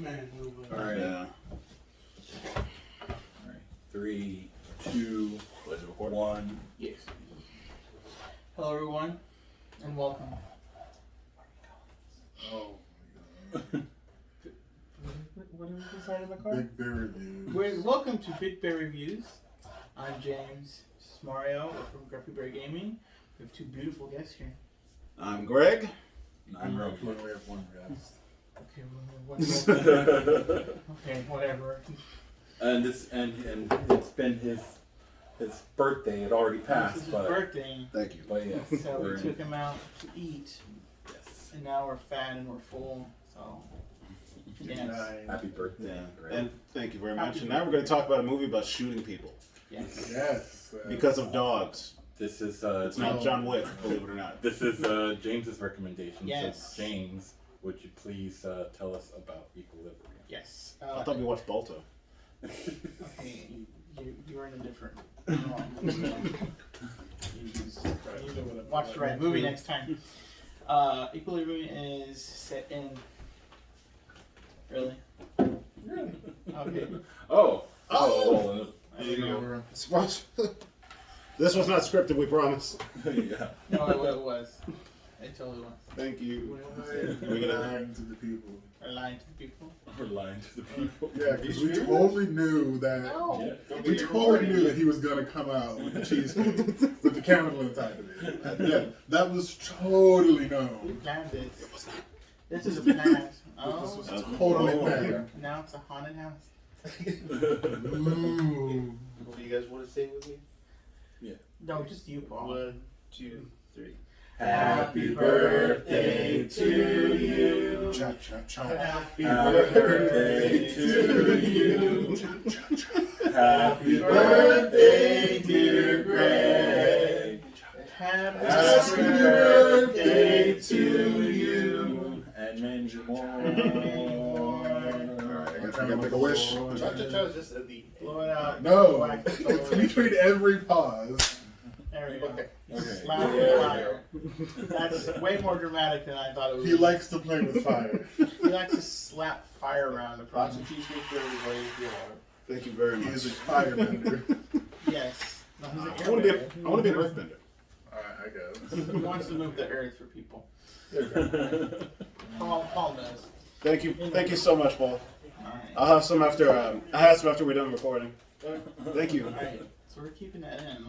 All right. All right. 3, 2, 1. Yes. Hello, everyone, and welcome. Oh my God. What did we decide in the car? Big Bear Reviews. Welcome to Big Bear Reviews. I'm James. This is Mario from GrumpyBearGaming. We have two beautiful guests here. I'm Greg. I'm Rocky. We only have one guest. Okay, okay, whatever. And it's been his birthday. It already passed. This is his but birthday. Thank you. But yes. So we took him out to eat. Yes. And now we're fat and we're full. So yes. Happy birthday. Yeah. And thank you very much. And now we're going to talk about a movie about shooting people. Yes. Yes. Because of dogs. This is It's not John Wick, believe it or not. This is James's recommendation. Yes. So James, would you please tell us about Equilibrium? Yes. I thought we watched Balto. Okay, you were in a different. Watch the right movie next time. Equilibrium is set in. Really? Okay. Oh. There you go. This was not scripted, we promise. Yeah. No, it was. It totally was. Thank you. We're lying to the people. Or lying to the people. We're lying to the people. Yeah, because we totally knew that. No. Yeah. We totally knew that he was gonna come out with the cheesecake with the candle inside of it. Yeah, that was totally We known. planned this. This is a plan. This Oh. was totally planned. Now it's a haunted house. Ooh. What do you guys want to say with me? No, just you, Paul. 1, 2, 3. Happy birthday to you. Cha cha cha. Happy birthday to you. Cha cha cha. Happy birthday, dear Greg. Happy Birthday to you. And many more. Alright, I gotta make a wish. Cha-cha-cha is just a beat. Blow it out. No, it's between every pause. There we go. Okay. Slap the fire. That's way more dramatic than I thought it would He be. likes to play with fire. He likes to slap fire around the Lots front. of cheesecake for everybody if you want. Thank you very He much. is a firebender. Yes. No, he's an I want to airbender. be an earthbender. Alright, I guess. He wants to move the earth for people. Paul knows. Thank you so much, Paul. Alright. I'll have some after. I have some after we're done recording. Thank you. Alright. So we're keeping that in.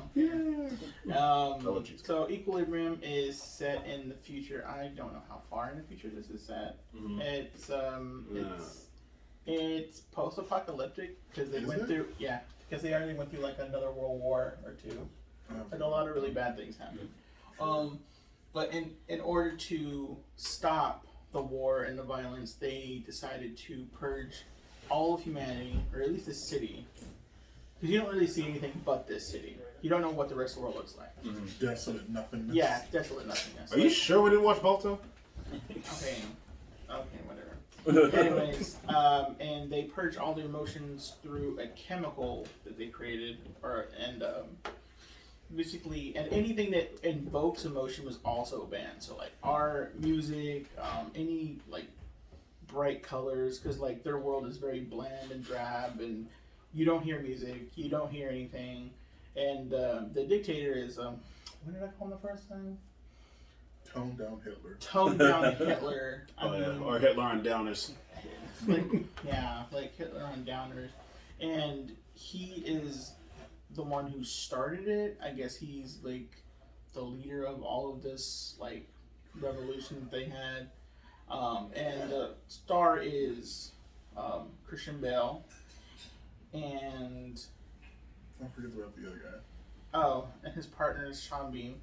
Yeah. So Equilibrium is set in the future. I don't know how far in the future this is set. Mhm. It's post-apocalyptic because they Is went it? through because they already went through like another world war or two. Like a lot of really bad things happened. But in order to stop the war and the violence, they decided to purge all of humanity, or at least the city. Because you don't really see anything but this city. You don't know what the rest of the world looks like. Desolate nothingness. Yeah, desolate nothingness. Are you sure we didn't watch Balto? Okay, whatever. Anyways, and they purge all the emotions through a chemical that they created, basically, and anything that invokes emotion was also banned. So like art, music, any like bright colors, because like their world is very bland and drab, and you don't hear music, you don't hear anything, and the dictator is what did I call him the first time? Tone down Hitler. Toned down Hitler. Or Hitler on Downers. like Hitler on Downers, and he is the one who started it. I guess he's like the leader of all of this like revolution that they had. And the star is Christian Bale, and Don't forget about the other guy. oh, and his partner is Sean Bean.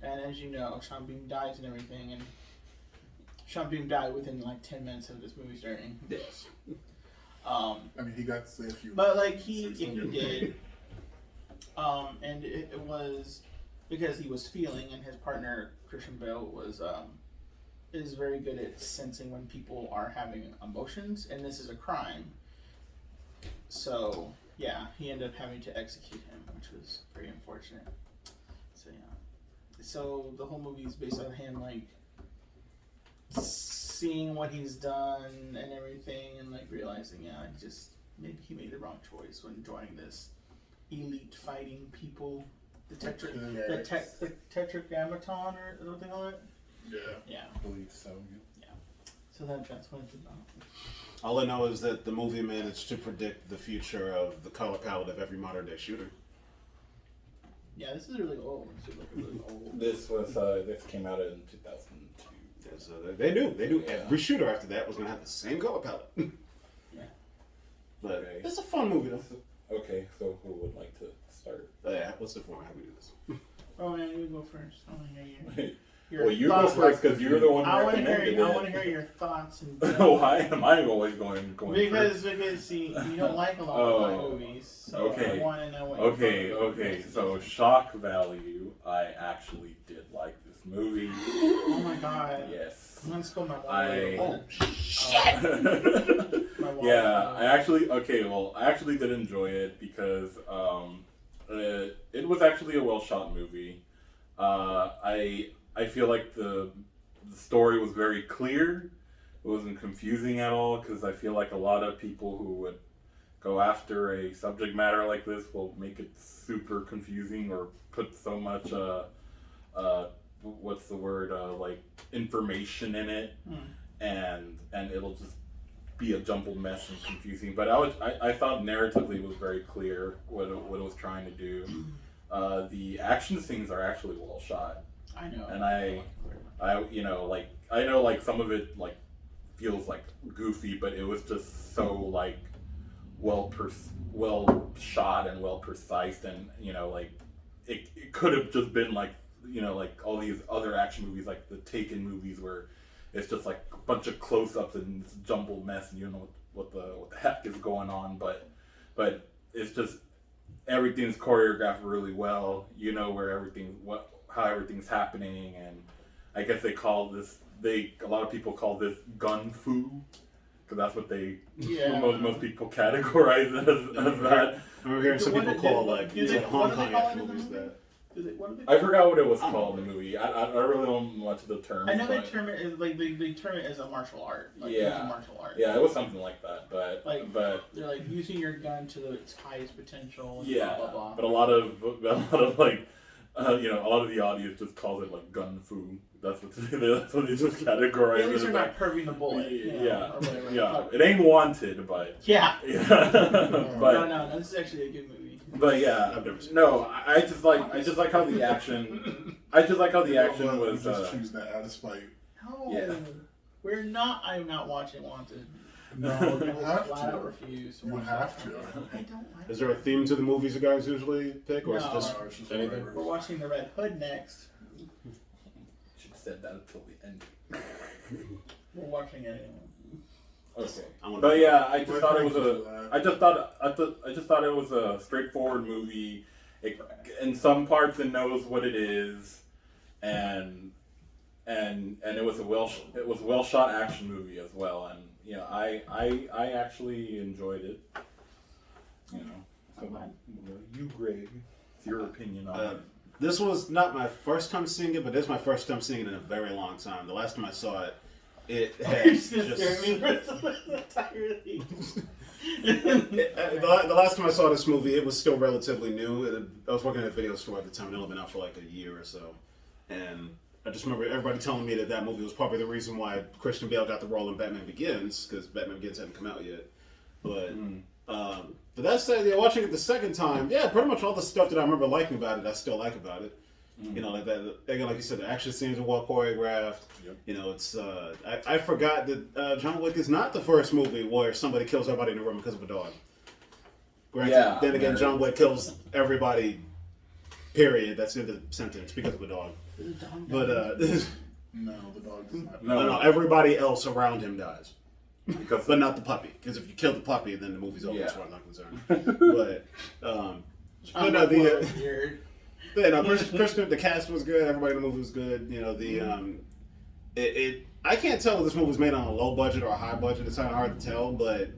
And as you know, Sean Bean dies and everything, and Sean Bean died within like 10 minutes of this movie starting. Yes. I mean, he got to say a few. But like he did. And it was because he was feeling, and his partner Christian Bale is very good at sensing when people are having emotions, and this is a crime. So yeah, he ended up having to execute him, which was very unfortunate. So yeah, so the whole movie is based on him like seeing what he's done and everything, and like realizing realizing, maybe he made the wrong choice when joining this elite fighting people, the Tetragrammaton, or what they call it. Yeah. I believe so. So that's what it's about. All I know is that the movie managed to predict the future of the color palette of every modern day shooter. Yeah, this is really old. This is like really old. This came out in 2002. Yeah, so they knew every shooter after that was gonna have the same color palette. Yeah. But Okay. it's a fun movie though. Okay, so who would like to start? Yeah, what's the format? How do we do this? Oh man, you go first. I want to hear your Well, you go first because you're the one who I want to recommended hear. it. I want to hear your thoughts and. Why am I always going Because first? see, you don't like a lot of my Oh, movies, so okay. I want to know what. Okay. So shock value. I actually did like this movie. Oh my god. Yes. I'm gonna spill my water. I. Oh shit. My water. Yeah, I actually did enjoy it because it was actually a well shot movie. I feel like the story was very clear. It wasn't confusing at all because I feel like a lot of people who would go after a subject matter like this will make it super confusing or put so much what's the word like information in it, and it'll just be a jumbled mess and confusing. But I thought narratively it was very clear what it was trying to do. The action scenes are actually well shot. I know. And I know like some of it like feels like goofy, but it was just so like well shot and well precise, and like it could have just been like like all these other action movies like the Taken movies where it's just like a bunch of close-ups and this jumbled mess and you don't know what the heck is going on, but it's just everything's choreographed really well. You know where how everything's happening, and I guess a lot of people call this gun fu, because that's what most people categorize it as that. I remember hearing some people call like Hong Kong action it in the movies movie? that. I forgot what it was called in the movie. I really don't know much of the terms. I know they but- term it as like they term it as a martial art. Like, Yeah. it's a martial art. Yeah, it was something like that, but They're like using your gun to its highest potential. And yeah, blah, blah, blah. but a lot of like a lot of the audience just calls it like gun fu. That's what they just categorize At least it. they're not curving the bullet. Yeah, Or whatever. yeah. It ain't wanted, but Yeah. but No. This is actually a good movie. but yeah, no. I just like how the action. I just like how the action was. Just choose that out of spite. No. Yeah. I'm not watching Wanted. No, you have Flat out to. refuse. You have to. I don't like Is there a theme to the movies you guys usually pick, or No. it's just No, it's just anything? whatever. We're watching The Red Hood next. Should have said that until the end. We're watching it. Okay. I wanna- But yeah, I just Well, thought it thank was you a. for that. I just thought it was a straightforward movie. In some parts, it knows what it is, and it was a well shot action movie as well. And I actually enjoyed it. So, you, Greg, it's your opinion on it. This was not my first time seeing it, but this is my first time seeing it in a very long time. The last time I saw it, it had You're just gonna just... scare me the rest of the entire thing. The last time I saw this movie, it was still relatively new. I was working at a video store at the time, and it had been out for like a year or so. And I just remember everybody telling me that movie was probably the reason why Christian Bale got the role in Batman Begins, because Batman Begins hadn't come out yet. But that said, watching it the second time, pretty much all the stuff that I remember liking about it, I still like about it. Like that. Again, like you said, the action scenes are well choreographed. Yep. It's. I forgot that John Wick is not the first movie where somebody kills everybody in the room because of a dog. Granted, then again, John Wick kills everybody. Period. That's in the sentence because of a dog. But No, the dog does not. no, everybody else around him dies. But not the puppy. Because if you kill the puppy, then the movie's over. Yeah. As far as I'm concerned. But Christian, the cast was good. Everybody in the movie was good. I can't tell if this movie was made on a low budget or a high budget. It's kind of hard to tell, but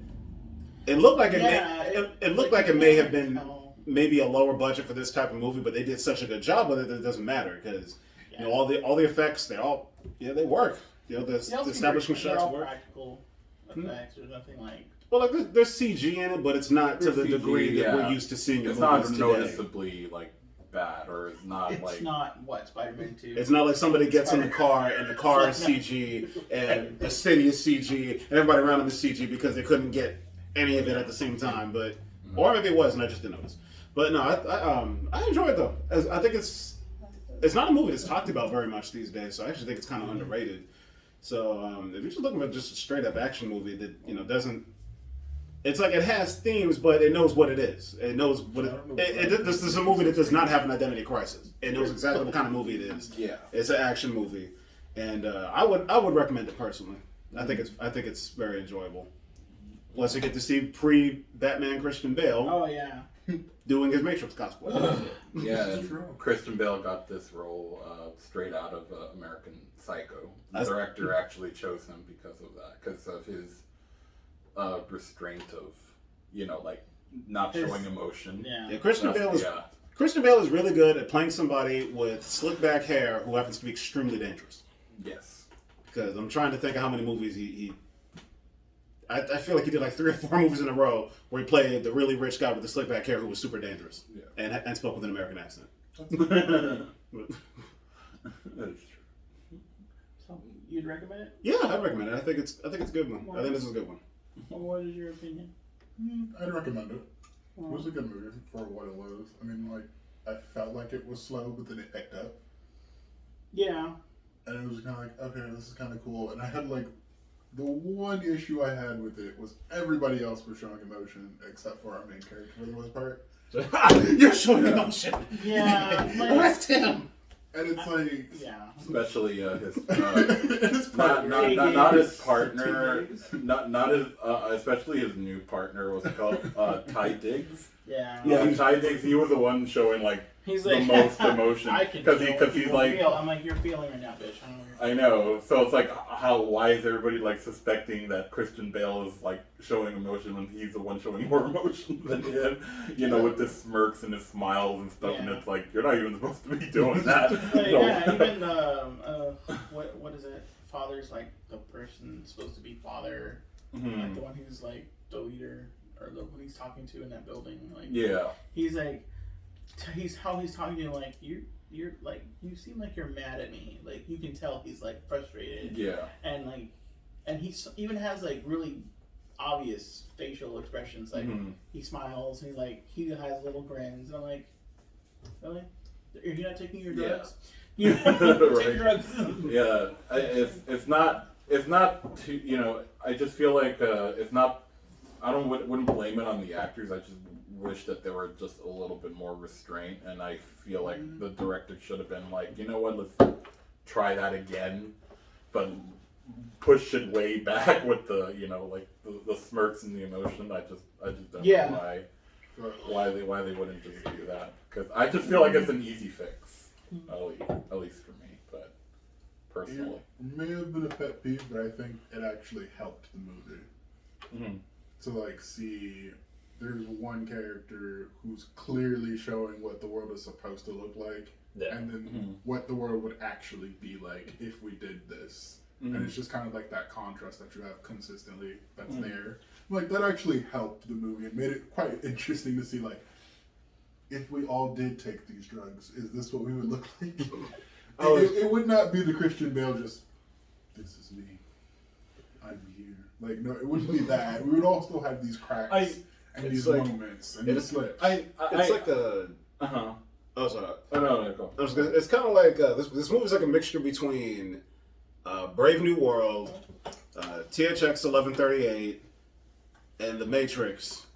it looked like it looked like it may have been maybe a lower budget for this type of movie, but they did such a good job with it that it doesn't matter because all the effects they work. The establishing shots all work. practical effects. There's nothing like Well, like there's CG in it, but it's not to the There's CG, degree that yeah. we're used to seeing in It's not movies today. noticeably like bad, or it's not It's like not what Spider-Man 2. It's not like somebody gets in the car and the car is It's like CG and the city is CG and everybody around them is CG because they couldn't get any of it at the same time. But or maybe it was and I just didn't notice. But no, I enjoy it though. I think it's not a movie that's talked about very much these days. So I actually think it's kind of underrated. So if you're just looking for just a straight up action movie that doesn't. It's like it has themes, but it knows what it is. It knows what this is a movie that does not have an identity crisis. It knows exactly what kind of movie it is. Yeah. It's an action movie, and I would recommend it personally. I think it's very enjoyable. Plus, you get to see pre-Batman Christian Bale Oh yeah. doing his Matrix cosplay. Yeah, and Christian Bale got this role straight out of American Psycho. The director actually chose him because of that, because of his restraint of, like not showing emotion. Yeah. Yeah, Christian Bale is really good at playing somebody with slick back hair who happens to be extremely dangerous. Yes. Because I'm trying to think of how many movies I feel like he did like 3 or 4 movies in a row where he played the really rich guy with the slick back hair who was super dangerous and spoke with an American accent. That is true. So you'd recommend it? Yeah, I recommend it. I think it's a good one. I think this is a good one. Well, what is your opinion? I'd recommend it. It was a good movie for what it was. I mean, like, I felt like it was slow, but then it picked up. Yeah. And it was kind of like, okay, this is kind of cool. And I had, like, the one issue I had with it was everybody else was showing emotion except for our main character for the most part. You're showing emotion. Yeah. Arrest him. And it's like... Yeah. Especially his his partner. not his partner, not his especially his new partner was called Taye Diggs. Yeah. Yeah, Taye Diggs. He was the one showing like He's the like most emotion I can because feel what he's people like feel. I'm like, you're feeling right now, bitch. I don't know. I know. So it's like, why is everybody like suspecting that Christian Bale is like showing emotion when he's the one showing more emotion than him? With his smirks and his smiles and stuff, and it's like you're not even supposed to be doing that. Yeah, even what is it? Father's like the person supposed to be father, like the one who's like the leader or the one he's talking to in that building. Like he's like he's talking to him like you're like, you seem like you're mad at me. Like, you can tell he's like frustrated. Yeah. And he even has like really obvious facial expressions. Like he smiles and he has little grins. And I'm like, really? You're not taking your drugs? Yeah. You take drugs. Yeah. It's not too, I just feel like it's not. I wouldn't blame it on the actors. I just wish that there were just a little bit more restraint, and I feel like the director should have been like, you know what, let's try that again, but push it way back with the the smirks and the emotion. I just don't know why they wouldn't just do that, because I just feel like it's an easy fix, at least for me, but personally. It may have been a pet peeve, but I think it actually helped the movie to see. There's one character who's clearly showing what the world is supposed to look like, and then what the world would actually be like if we did this. And it's just kind of like that contrast that you have consistently that's there. Like, that actually helped the movie and made it quite interesting to see, like, if we all did take these drugs, is this what we would look like? It would not be the Christian Bale just, this is me, I'm here. Like, no, it wouldn't be that. We would all still have these cracks. And these moments, and these slips. It's like a... Oh, sorry. Oh, no, go. It's kind of like... this movie's like a mixture between Brave New World, THX 1138, and The Matrix,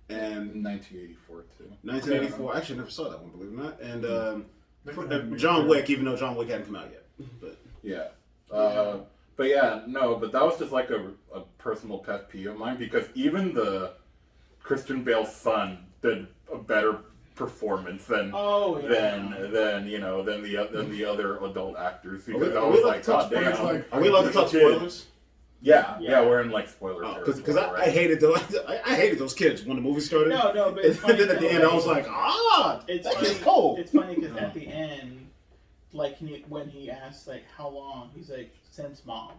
and... 1984, too. 1984. I actually never saw that one, believe it or not. And John Wick, even though John Wick hadn't come out yet. But yeah. But that was just like a personal pet peeve of mine, because even the Christian Bale's son did a better performance than the other adult actors, because I was like, God damn. Are we allowed to talk spoilers? Yeah, we're in like spoiler territory. Because I hated those kids when the movie started. No, but it's funny. And then at the end, I was like, that kid's cold. It's funny because at the end, like when he asks like how long, he's like, since mom.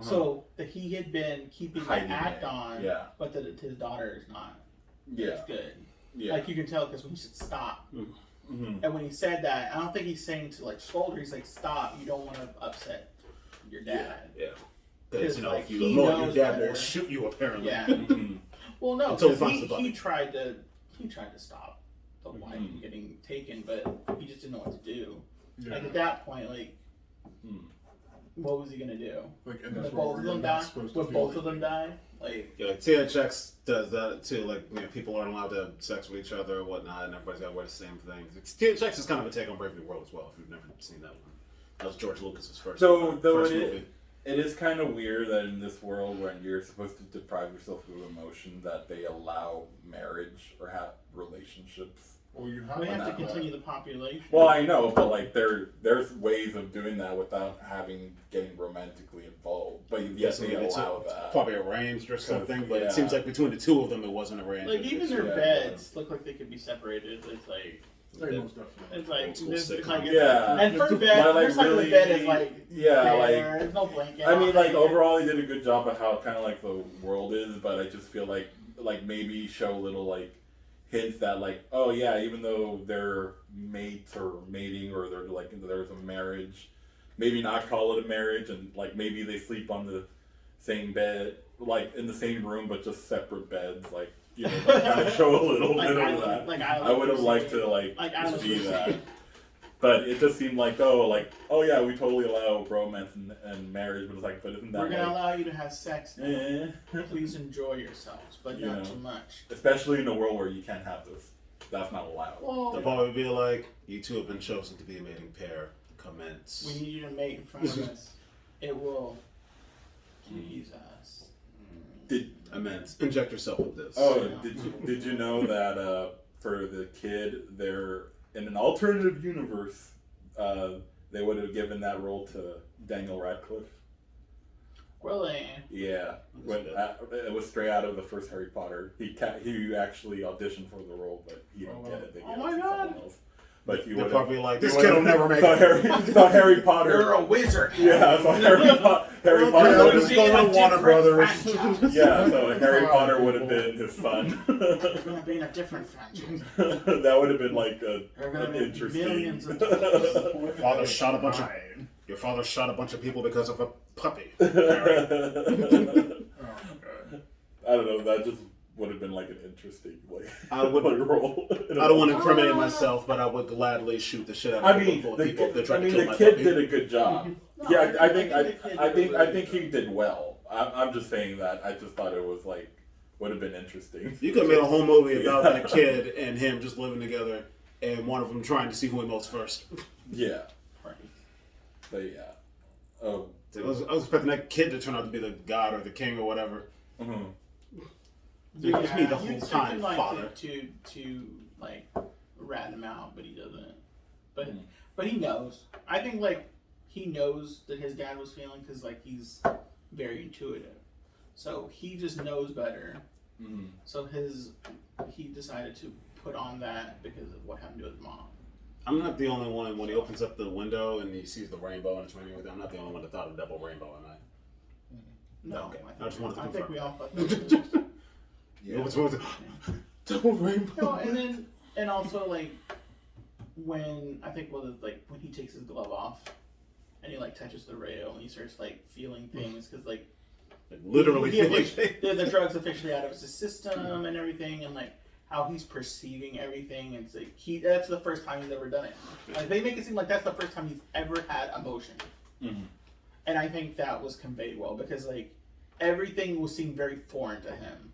So he had been keeping that Hiding act it. on, Yeah. but that his daughter is not Yeah. as good. Yeah. Like you can tell because when he said stop, Mm-hmm. and when he said that, I don't think he's saying to like scold her. He's like, stop. You don't want to upset your dad. Yeah. Because, like, if you he emote, your knows dad better. will shoot you, apparently. Yeah. Mm-hmm. Well, no, Until he because finds the button. he tried to stop the wife from getting taken, but he just didn't know what to do. Yeah. Like at that point, like, Mm. what was he gonna do? Like in Would this both world, of where them you're not die? supposed to Would feel both of them anything. die? Like, Yeah, like THX does that too. Like, people aren't allowed to have sex with each other or whatnot, and everybody's got to wear the same thing. THX is kind of a take on Brave New World as well. If you've never seen that one, that was George Lucas's first. So, though first it movie. It is kind of weird that in this world, when you're supposed to deprive yourself of emotion, that they allow marriage or have relationships. Well, you we have to that. continue the population. Well, I know, but like there's ways of doing that without getting romantically involved. But yes, they it's allow that. probably arranged or something, but yeah. it seems like between the two of them, it wasn't arranged. Like even their Yeah. beds look like they could be separated. It's like Like, most definitely. it's like Old school this, sitcom. like Yeah. and for the bed, But, like, first time the really- bed is like yeah, bare, like there's no blanket. I mean, on like it. overall, they did a good job of how kind of like the world is, but I just feel like maybe show little like hints that like, oh yeah, even though they're mates or mating or they're like there's a marriage, maybe not call it a marriage, and like maybe they sleep on the same bed, like in the same room but just separate beds, like kind of show a little Like bit of Island- that. like I would have liked to like Island see Lucy. that. But it just seemed like oh yeah, we totally allow romance and marriage, but it's like, but isn't that We're gonna like, allow you to have sex now. eh? Please enjoy yourselves, but not Yeah. too much. Especially in a world where you can't have this. That's not allowed. Well, The part would be like, you two have been chosen to be a mating pair. Commence. we need you to mate in front of us. It will please us. Did Immense. Inject yourself with this. did you know that for the kid, they're in an alternative universe, they would have given that role to Daniel Radcliffe. Really? Yeah, it was straight out of the first Harry Potter. He actually auditioned for the role, but he didn't get it. They Oh gave my it to God. someone else. But he They're would probably like, this he kid will would've- never make thought it. Thought Harry Potter. You're a wizard. Yeah, so Harry Potter. Yeah, would've- just go to Warner Brothers. Yeah, so Harry Potter would have been his son. You're gonna be in a different franchise. That would have been like There are gonna an be interesting. millions of dollars. Your father shot a bunch of people because of a puppy. Oh, God. I don't know. That just would have been like an interesting I would- role. I don't want to incriminate myself, but I would gladly shoot the shit out of I a mean, full of the people if they kid, tried to kill the my kid puppy. did a good job. No, Yeah, I think the kid did a really I good think he job. did well. I'm just saying that. I just thought it was like would have been interesting. You could have made a whole movie about that kid and him just living together, and one of them trying to see who emotes first. Yeah, Right. but yeah. Oh. I was expecting that kid to turn out to be the god or the king or whatever. Mhm. It was me the whole You'd expect time, him, like, father. to like rat him out, but he doesn't. But Mm. but he knows. I think like he knows that his dad was failing because like he's very intuitive, so he just knows better. Mhm. So he decided to put on that because of what happened to his mom. I'm not the only one when he opens up the window and he sees the rainbow and it's raining with him. I'm not the only one that thought of double rainbow, am I? No, Okay. I I just wanted to think confirm. we all thought that. Yeah. What's wrong with it? Double rainbow. No, and also like when I think when he takes his glove off and he like touches the rail and he starts like feeling things because like Literally he feeling the drug's officially out of his system and everything and like how he's perceiving everything and it's like that's the first time he's ever done it. Like they make it seem like that's the first time he's ever had emotion. Mhm. And I think that was conveyed well because like everything will seem very foreign to him.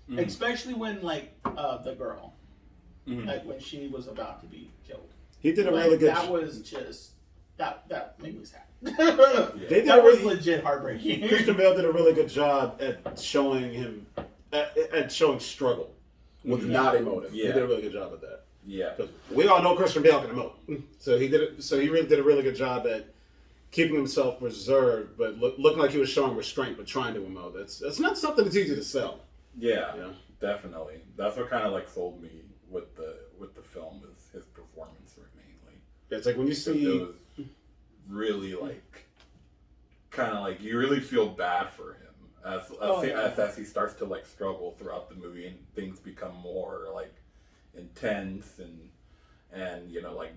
Mhm. Especially when like the girl, Mhm. like when she was about to be killed. He did a Like, really good that was just that made me sad. They did That a was really, legit heartbreaking. Christian Bale did a really good job at showing him at showing struggle with Mhm. not emotive. Yeah. He did a really good job at that. Yeah. Because we all know Christian Bale can emote, so he did it. So he really did a really good job at keeping himself reserved, but looking like he was showing restraint, but trying to emote. That's not something that's easy to sell. Yeah. You know? Definitely. That's what kind of like sold me with the film is his performance mainly. It's like when you So see it was really like kind of like you really feel bad for him as he starts to like struggle throughout the movie and things become more like intense and you know like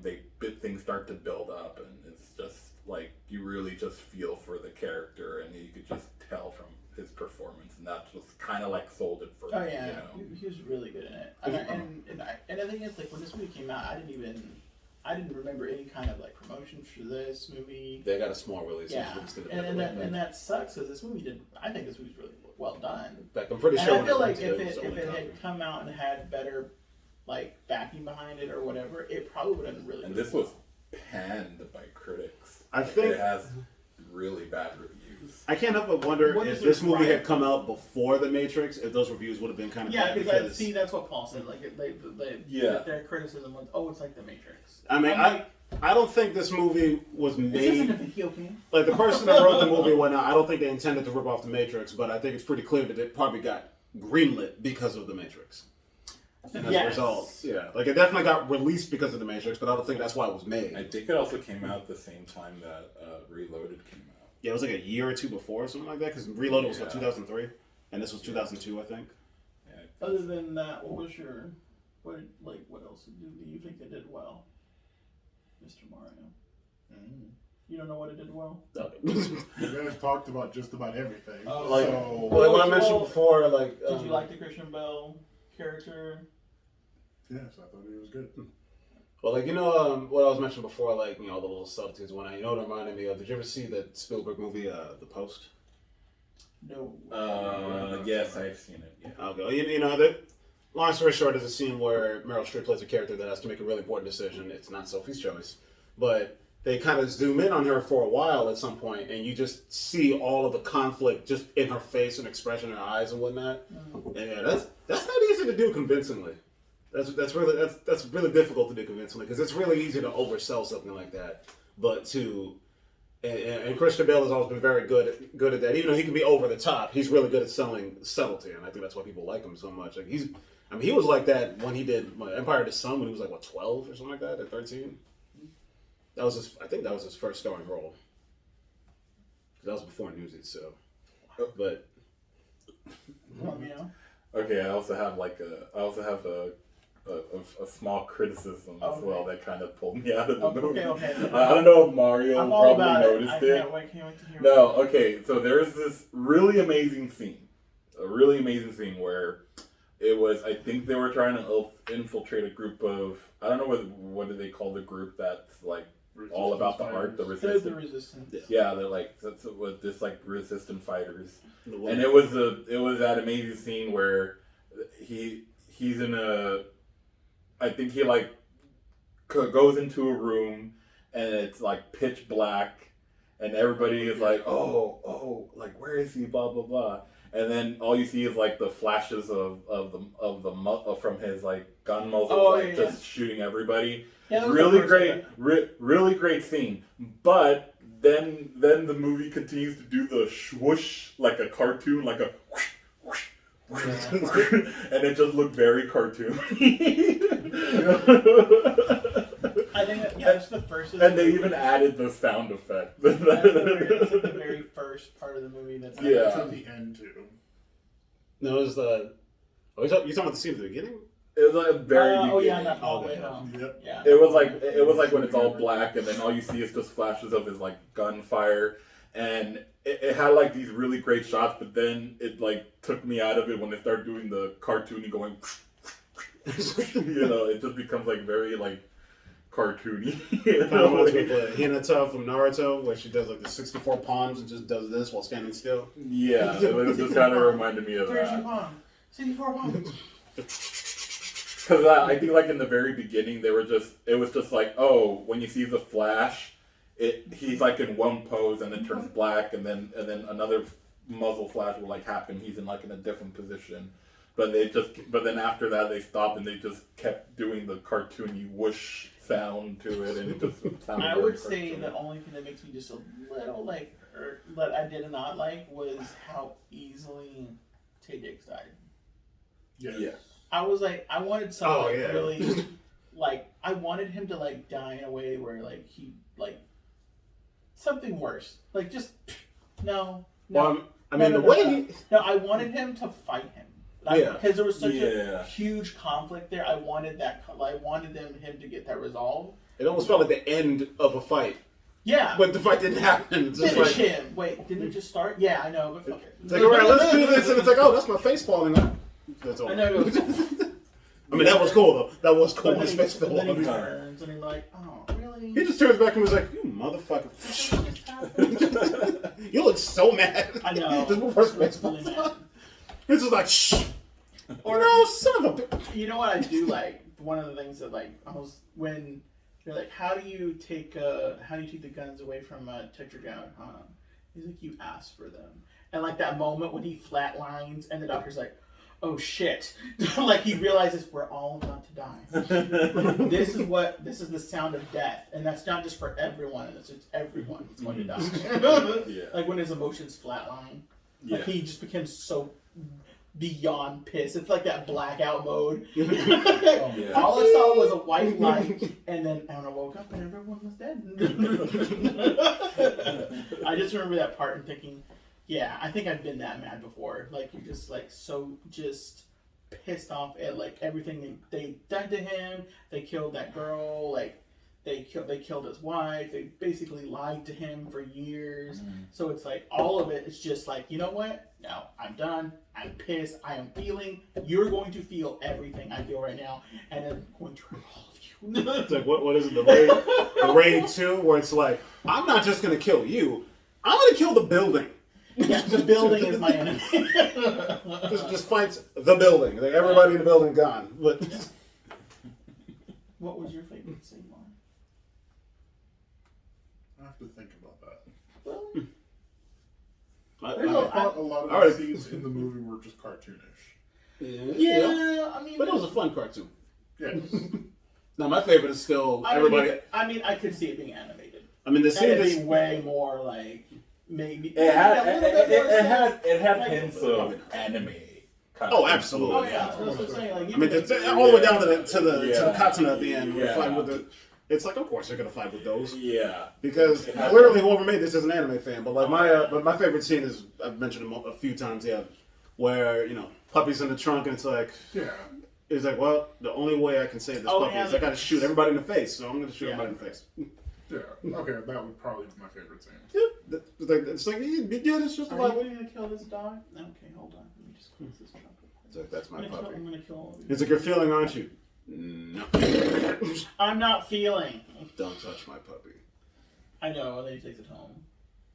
things start to build up and it's just like you really just feel for the character and you could just tell from his performance and that's just kind of like sold it for me. Oh yeah, you know? he was really good in it. And the thing is, like when this movie came out, I didn't remember any kind of like promotions for this movie. They got a small release. Yeah, and that sucks because this movie I think this movie's really well done. In fact, I'm pretty And sure. I feel like if it it had come out and had better like backing behind it or whatever, it probably would have been really. And good. this was panned by critics. I think it has really bad reviews. I can't help but wonder What if is this it, movie right? had come out before The Matrix, if those reviews would have been kind of bad. Because see, that's what Paul said. Like Yeah. their criticism was, oh, it's like The Matrix. I mean, I don't think this movie was This made. isn't a video game. Like the person that wrote the movie went out. I don't think they intended to rip off The Matrix, but I think it's pretty clear that it probably got greenlit because of The Matrix. And as a result, yeah, like it definitely got released because of The Matrix, but I don't think that's why it was made. I think it also came out at the same time that Reloaded came out. Yeah, it was like a year or two before or something like that, because Reloaded was what, Yeah. 2003? And this was 2002, I think. Yeah, Other than that, what else do you think they did well, Mr. Mario? You don't know what it did well? You guys talked about just about everything. Oh, Like, so well, what I mentioned Well, before, like... Did you like the Christian Bale character? yes, I thought it was good. Well, like, you know, what I was mentioning before, like, you know, all the little subtleties went on. You know what it reminded me of? Did you ever see that Spielberg movie, The Post? No. Yes, I've seen it. Yeah. Okay. You know, long story short, there's a scene where Meryl Streep plays a character that has to make a really important decision. It's not Sophie's choice. But they kind of zoom in on her for a while at some point, and you just see all of the conflict just in her face and expression in her eyes and whatnot. And yeah, that's not easy to do convincingly. That's really difficult to do convincingly because it's really easy to oversell something like that. But and Christian Bale has always been very good at that. Even though he can be over the top, he's really good at selling subtlety, and I think that's why people like him so much. Like he was like that when he did Empire of the Sun when he was like 12 or something like that, at 13. I think that was his first starring role. That was before Newsies, so. But. Okay, I also have a small criticism as well that kind of pulled me out of the movie. Okay. I don't know if Mario I'm all probably about noticed it. it. Can't wait to hear No, okay, so there's this really amazing scene where it was, I think they were trying to infiltrate a group of, I don't know what do they call the group that's like all about the art, the resistance. The resistance. Yeah, they're like that's what this like resistant fighters, and it was that amazing scene where he's in a, I think he like goes into a room and it's like pitch black, and everybody is like, oh, like where is he? Blah blah blah, and then all you see is like the flashes from his like gun muzzle, just shooting everybody. Yeah, really great, really great scene. But then the movie continues to do the swoosh like a cartoon, like a whoosh, whoosh, whoosh, and it just looked very cartoony. I think that's the first. And they even added the sound effect. That's the very first part of the movie. That's It's at the end too. No, it was the. Oh, you talking about the scene at the beginning? It was like very beginning. Oh yeah, not all the way home. Yep. Yeah. It was like when it's all black and then all you see is just flashes of his like gunfire, and it had like these really great shots, but then it like took me out of it when they started doing the cartoony going. You know, it just becomes like very like cartoony. Kind of reminds me of Hinata from Naruto, where she does like the 64 palms and just does this while standing still. Yeah, it just kind of reminded me of that. 64 pounds. Because I think like in the very beginning, it was just like, oh, when you see the Flash, he's like in one pose and it turns black, and then another muzzle flash will like happen. He's in like in a different position, but then after that they stopped and they just kept doing the cartoony whoosh sound to it, and it just sounded. I very would say cartoony. the only thing that makes me just a little like, or that I did not like was how easily Taye Diggs died. Yeah. I was like, I wanted something yeah. really, like, I wanted him to like die in a way where like he like something worse, like just No. Well, I mean, no, the way he... No, I wanted him to fight him. Yeah. Because there was such Yeah. a huge conflict there. I wanted him to get that resolved. It almost felt like the end of a fight. Yeah. But the fight didn't happen. It's just Finish like, him. Wait, didn't it just start? Yeah, I know, but fuck it. it's like, all right, let's do this. And it's like, oh, that's my face falling off. That's all. I know. I mean, that was cool, though. That was cool. But His then face fell he off. turns and he's like, oh, really? He just turns back and was like, you motherfucker. You look so mad. I know. Just before his face Really falls mad. off. He's just like, shh. Or No, son of a bitch. you know what I do like? One of the things that when they're like, how do you take the guns away from Tetra Gun? He's like, you ask for them. And like that moment when he flatlines and the doctor's like, oh shit. Like he realizes we're all about to die. This is the sound of death. And that's not just for everyone, it's everyone that's going to die. Yeah. Like when his emotions flatline. Yeah. Like he just becomes so beyond pissed. It's like that blackout mode. Yeah. All I saw was a white light, and then I woke up and everyone was dead. I just remember that part and thinking, yeah, I think I've been that mad before. Like you're just like so just pissed off at like everything they done to him. They killed that girl. Like they killed his wife. They basically lied to him for years. So it's like all of it is just like, you know what? No, I'm done. I'm pissed. I am feeling. You're going to feel everything I feel right now, and I'm going to hurt all of you. It's like, what is it? The Raid 2, where it's like, I'm not just going to kill you. I'm going to kill the building. Yeah, the building is my enemy. Just fights the building. Like, everybody in the building gone. But What was your favorite scene, Lauren? I have to think about that. Well, I There's thought a lot of Alright. the scenes in the movie were just cartoonish. yeah, I mean, But it was a fun cartoon. Yes. Now, my favorite is still everybody. I could see it being animated. I mean, the And scene it'd is. be way more like maybe. It had a little bit more sense. it had Like- hints of anime. Kind Oh, of absolutely. Oh yeah, that's what I'm saying. Like, you I mean, could- it's all the way down to the Yeah. katana at the end. Where Yeah. they fight with the. It's like, of course, they're gonna fight with those. Yeah. Because clearly whoever made this is an anime fan, but like my favorite scene is, I've mentioned it a few times, yeah, where, you know, puppy's in the trunk and it's like, Yeah. it's like, well, the only way I can save this puppy is I gotta shoot everybody in the face, so I'm gonna shoot everybody in the face. Yeah. Okay, that would probably be my favorite scene. Yeah, it's like yeah, it's just Are like, you gonna kill this dog? Okay, hold on. Let me just close this trunk. it's like, that's my I'm puppy. gonna kill all of you. It's like, you're feeling, aren't you? No. I'm not feeling. Don't touch my puppy. I know, and then he takes it home.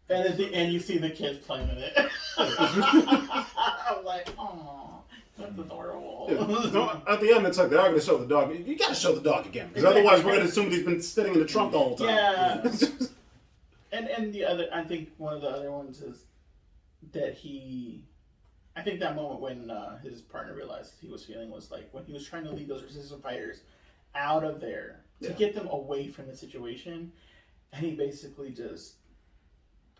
And at the end, you see the kids playing with it. I'm like, oh, that's adorable. No, at the end, it's like, they are gonna show the dog. You gotta show the dog again, because otherwise we're gonna assume he's been sitting in the trunk the whole time. Yeah. And the other, I think one of the other ones is that I think that moment when his partner realized he was feeling was like when he was trying to lead those resistance fighters out of there to get them away from the situation, and he basically just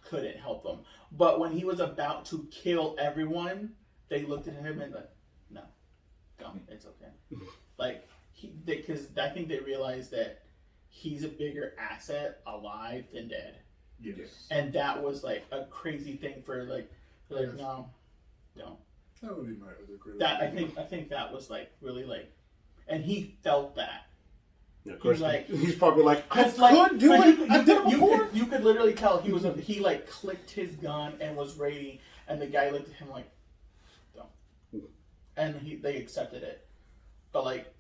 couldn't help them. But when he was about to kill everyone, they looked at him and like, no, don't, it's okay. Like, because I think they realized that he's a bigger asset alive than dead. Yes. And that was like a crazy thing for like Yes. no, don't. That would be my other criticism. That I think that was like really like, and he felt that. Yeah, of course, He's like- he's probably like, I It's like, could do like, it. I did it before. You could literally tell he like clicked his gun and was ready, and the guy looked at him like, don't. And they accepted it, but like,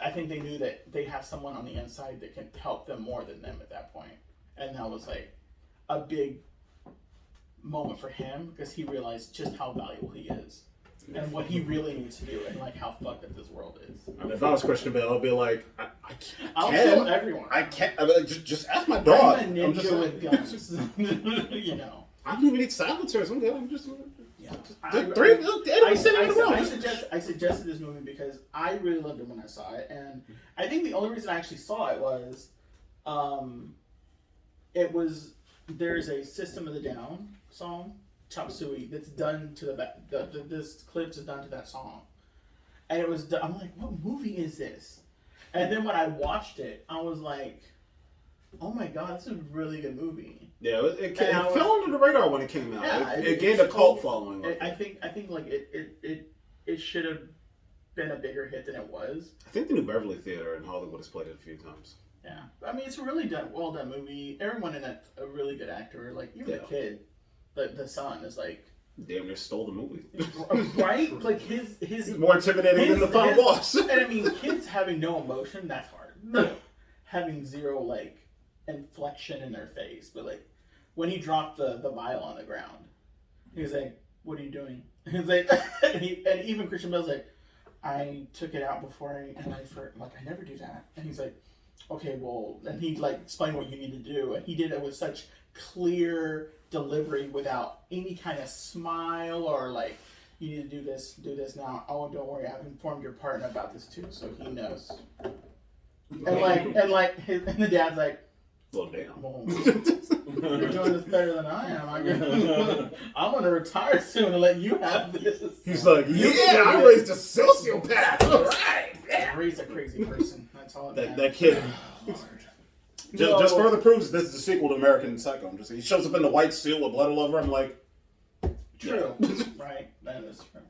I think they knew that they have someone on the inside that can help them more than them at that point, and that was like a big moment for him because he realized just how valuable he is and what he really needs to do and like how fucked up this world is. I mean, if I was Christian Bale, I'd be like, I I'll can. kill everyone. I can't. I mean, like, just ask my dog. I'm a I'm just ninja like, with guns. You know. I don't even need silencers. I'm good. I'm just. Yeah. I suggested this movie because I really loved it when I saw it, and I think the only reason I actually saw it was there's a System of the Down song, Chop Suey, that's done to this clips is done to that song, and it was I'm like, what movie is this? And then when I watched it, I was like, oh my god, this is a really good movie. Yeah, it fell under the radar when it came out. Yeah, it gained a cult following. I think like it should have been a bigger hit than it was. I think the New Beverly Theater in Hollywood has played it a few times. Yeah, I mean it's a really well done movie. Everyone in it a really good actor. Like even the kid, the son is like damn near stole the movie. Right? Like his He's more intimidating than the final boss. And I mean, kids having no emotion, that's hard. Having zero like inflection in their face, but like when he dropped the vial on the ground, he was like, "What are you doing?" He's like, and even Christian Bale's like, "I took it out before I never do that." And he's like, "Okay, well," and he like explained what you need to do, and he did it with such clear delivery without any kind of smile or like, "You need to do this now." "Oh, don't worry, I've informed your partner about this too, so he knows." And the dad's like, Well, damn. "Well, you're doing this better than I am. I'm gonna retire soon and let you have this." He's like, "Yeah, I raised a sociopath. All right, I raised a crazy person. That's all. That kid." Just further proves this is the sequel to American Psycho. He shows up in the white suit with blood all over him, like. True. Right. That is true.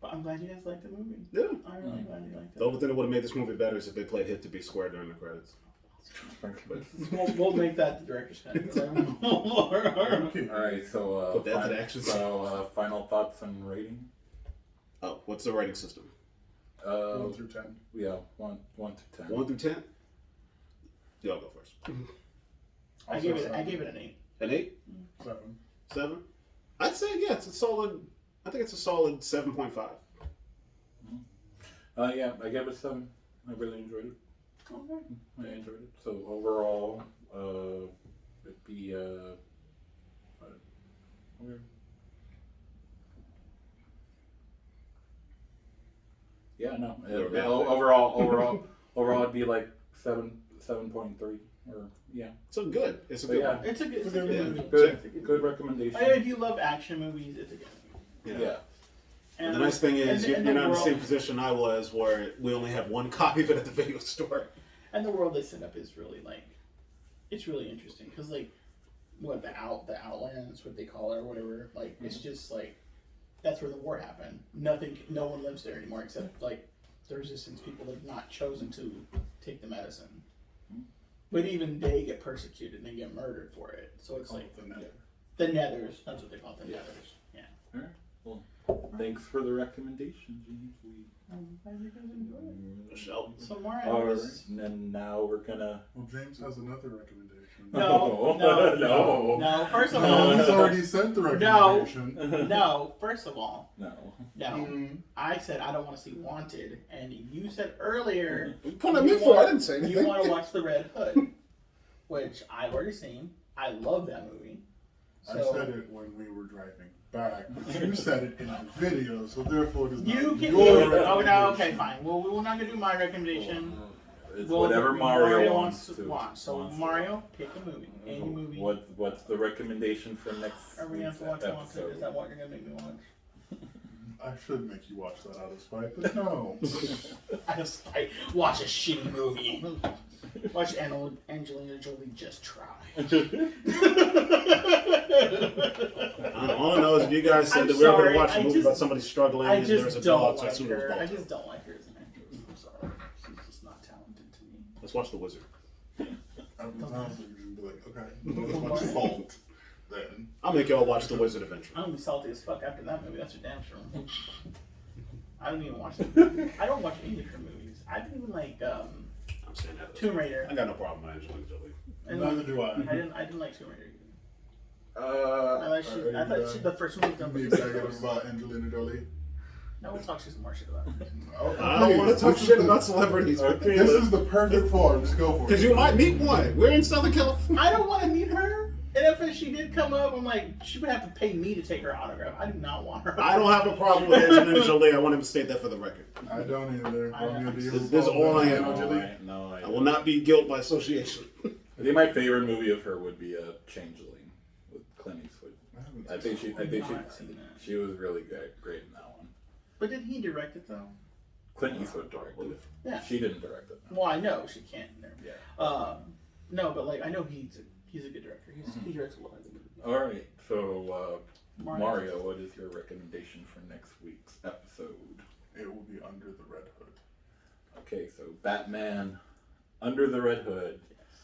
But I'm glad you guys liked the movie. Yeah. I'm really glad you liked it. The only thing that would have made this movie better is if they played Hit to Be Square during the credits. We'll make that the director's cut. Alright, so Put that to action. So final thoughts and rating? Oh, what's the rating system? 1 through 10. Yeah, 1 to 10. 1 through 10? Y'all go first. I gave it an 8. An 8? 7. 7? I'd say it's a solid. I think it's a solid 7.5. Yeah, I gave it a 7. I really enjoyed it. Okay. I enjoyed it. So overall, it'd be yeah, no. Overall, it'd be like 7.3 or yeah. So good. It's a But good yeah. one. It's a good movie. Good recommendation. I mean, if you love action movies, it's a good movie. Yeah. And the nice thing is, you're not in the same world, position I was, where we only have one copy of it at the video store. and the world they set up is really like, it's really interesting because like, what the Outlands, what they call it or whatever, like it's just like, that's where the war happened. No one lives there anymore except like the resistance people that have not chosen to take the medicine. But even they get persecuted and they get murdered for it. So it's like the Nethers. That's what they call it, the Nethers. Yeah. All right. Well, thanks for the recommendation, James. I'm glad you guys enjoyed it. Michelle. So Mario All right, was... and now we're gonna. Well, James has another recommendation. No. First of all, He's already sent the recommendation. no. First of all, No. I said I don't want to see Wanted, and you said earlier. What are you pointing at me for? I didn't say anything. You want to watch The Red Hood, which I've already seen. I love that movie. I said it when we were driving back, but you said it in the video, so therefore it is not You can. your Oh no. Okay, recommendation. fine. Well, we're not gonna do my recommendation. It's Well, whatever Mario wants to watch. So wants to. Mario, pick a movie. Any movie. What's the recommendation for next? Are we gonna have to watch week's Wanted? episode? Is that what you're gonna make me watch? I should make you watch that out of spite, but no. Out of spite, watch a shitty movie. Watch Angelina Jolie just try. All I know is you guys said I'm that we were going sorry, to watch a I movie just- about somebody struggling and there's a dog, so I assumed it was her. I Baltimore. just don't like her as an actress. I'm sorry. She's just not talented to me. Let's watch The Wizard. I was honestly going to be like, okay, let's watch Fault then. I'll make y'all watch The Wizard eventually. I'm gonna be salty as fuck after that movie. That's for damn sure. I don't even watch them. I don't watch any of her movies. I didn't even like I'm saying that. Tomb Raider. I got no problem with Angelina Jolie. And Neither do I. I didn't like Tomb Raider. I Uh, thought the first one was done. Be excited about Angelina Jolie. No, we'll talk some more shit about it. I don't want to talk shit about celebrities. This is the perfect form. Just go for it. Because you might meet one. We're in Southern California. I don't want to meet her. And if she did come up, I'm like, she would have to pay me to take her autograph. I do not want her. I don't have a problem with Angelina Jolie. I want him to state that for the record. I don't either. This is all I am. I will not be guilt by association. I think my favorite movie of her would be Changeling with Clint Eastwood. I think she was really great in that one. But did he direct it though? Clint Eastwood directed it. Yeah. She didn't direct it. Well, I know she can't. Yeah. No, but like I know he's a good director. He directs a lot of good movies. All right, so Mario, what is your recommendation for next week's episode? It will be Under the Red Hood. Okay, so Batman, Under the Red Hood.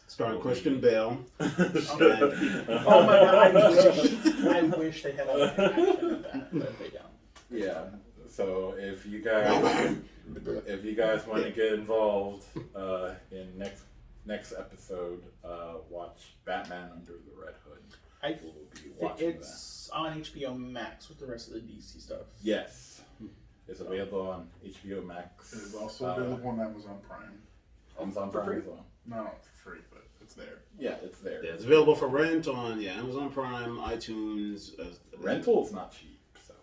Starring Christian Bale. Oh my god! I wish they had a action of that, but they don't. Yeah. So if you guys want to get involved in next episode, watch Batman Under the Red Hood. We'll be watching It's on HBO Max with the rest of the DC stuff. Yes, it's available on HBO Max. It is also available on Amazon Prime. Amazon For Prime free? as well. No, not for free, but it's there. Yeah, it's there. Yeah, it's available for rent on Amazon Prime, iTunes. Rental's not cheap, so.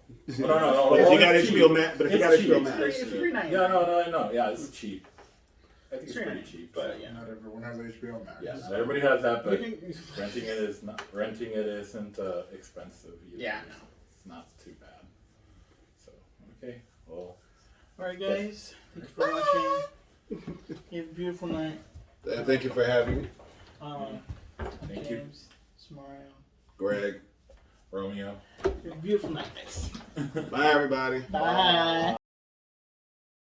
No. But if you got it's cheap. HBO Max, but if you got It's HBO cheap. Max, It's $3.99. Yeah, no. Yeah, it's cheap. I think it's $3.99, pretty cheap. but yeah. Not everyone has HBO Max. Yeah, not everybody has that, but You can- renting it isn't expensive either. Yeah. It's not too bad. So okay, well, Alright guys, thank you for watching. You have a beautiful night. thank you for having me, Thank you. James, Mario. Greg. Romeo. You have a beautiful night, guys. Bye, everybody. Bye.